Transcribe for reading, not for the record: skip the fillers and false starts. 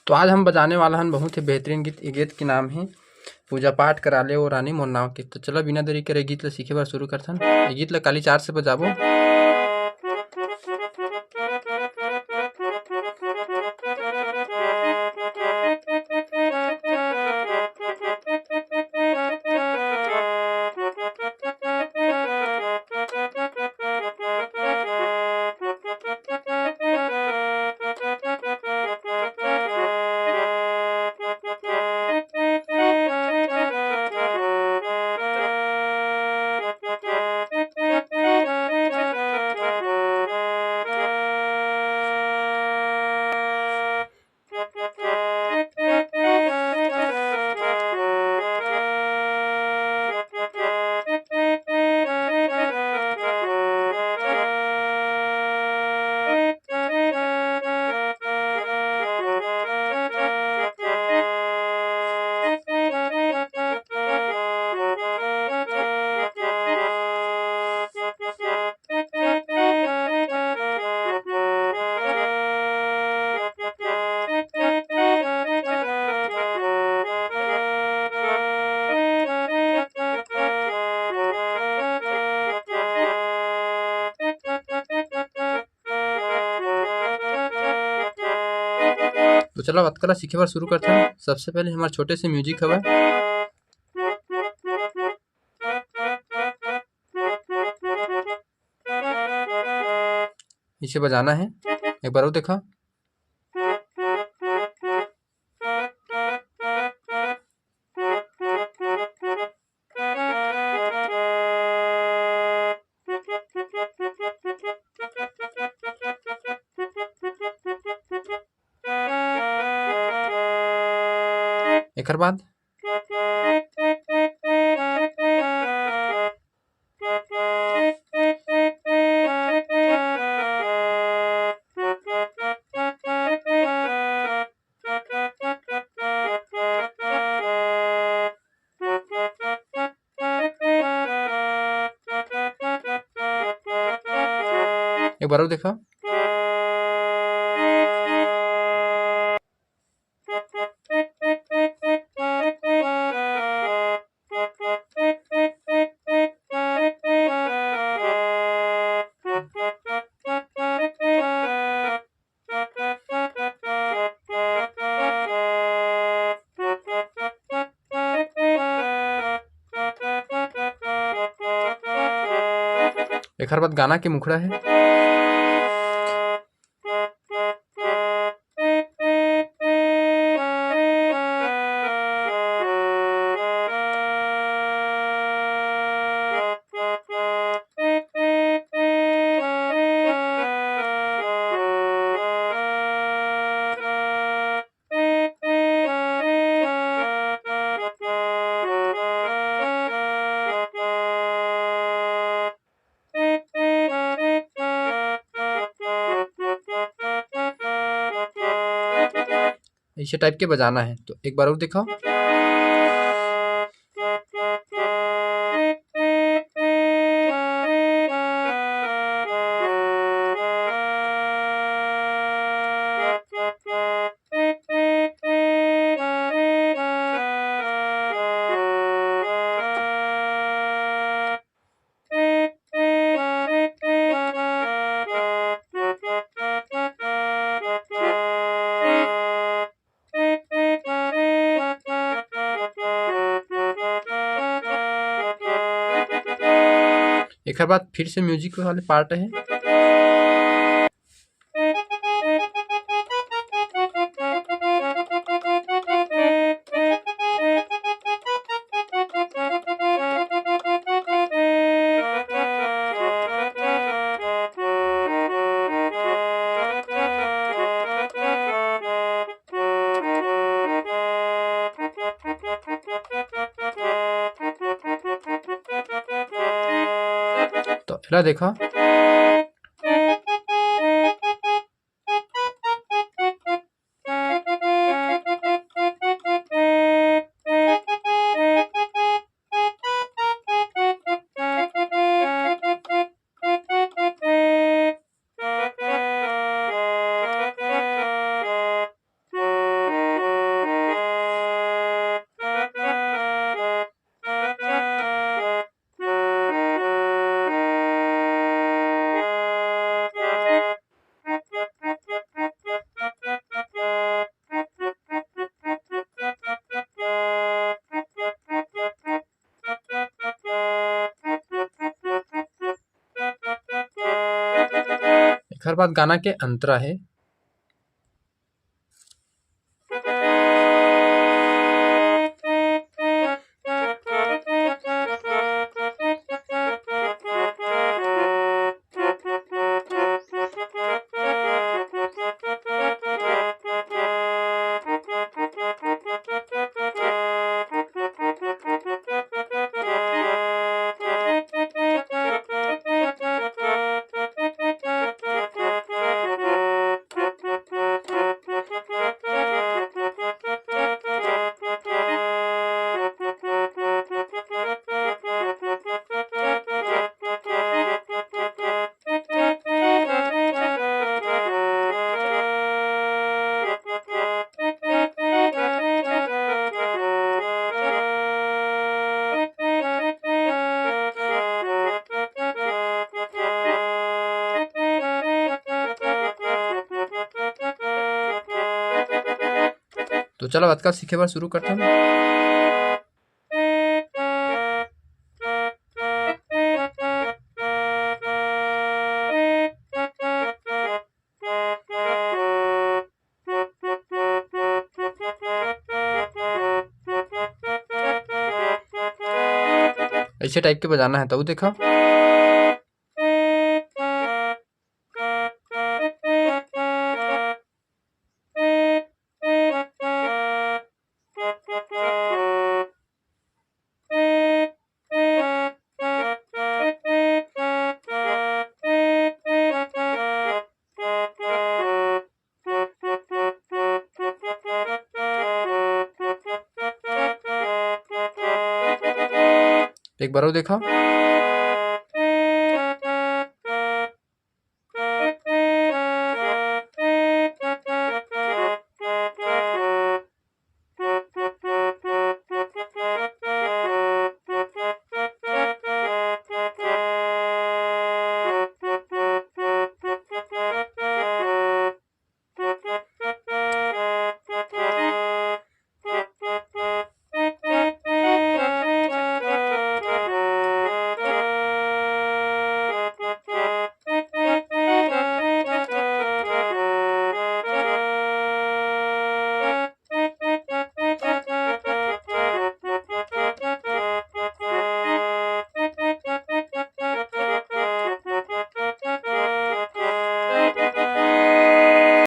तो आज हम बजाने वाला हन बहुत ही बेहतरीन गीत। ये गीत के नाम है पूजा पाठ करा ले ओ रानी मोर नाव के। तो चलो बिना देरी करे गीत ला सीखे बर शुरू करथन। ये गीत ला काली 4 से बजाबो। तो चलो बात करा सीखे बर शुरू करथन। सबसे पहले हमार छोटे से म्यूजिक हवय। इसे बजाना है, एक बार और देखा। एकर बाद एक बार और देखा। एकर बाद गाना के मुखड़ा है। इसे टाइप के बजाना है, तो एक बार और दिखाओ। एकर बाद फिर से म्यूजिक वाले पार्ट है। तो एला देखा। हर बात गाना के अंतरा है। तो चलो आज का सीखे बार शुरू करते हैं। ऐसे टाइप के बजाना है तो देखो। एक बार और देखो।